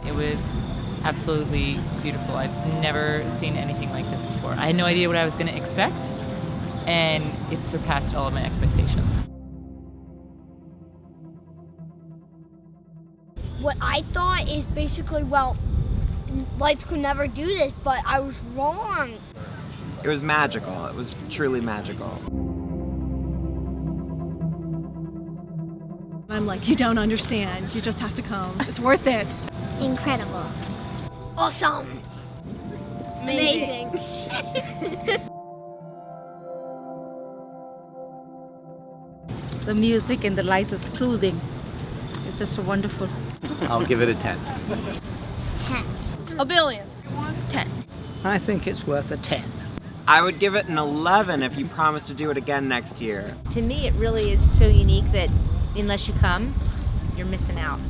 It was absolutely beautiful. I've never seen anything like this before. I had no idea what I was going to expect, and it surpassed all of my expectations. What I thought is basically, well, lights could never do this, but I was wrong. It was magical. It was truly magical. I'm like, you don't understand. You just have to come. It's worth it. Incredible. Awesome. Amazing. The music and the lights are soothing. It's just wonderful. I'll give it a 10. 10. A billion. 10. I think it's worth a 10. I would give it an 11 if you promise to do it again next year. To me, it really is so unique that unless you come, you're missing out.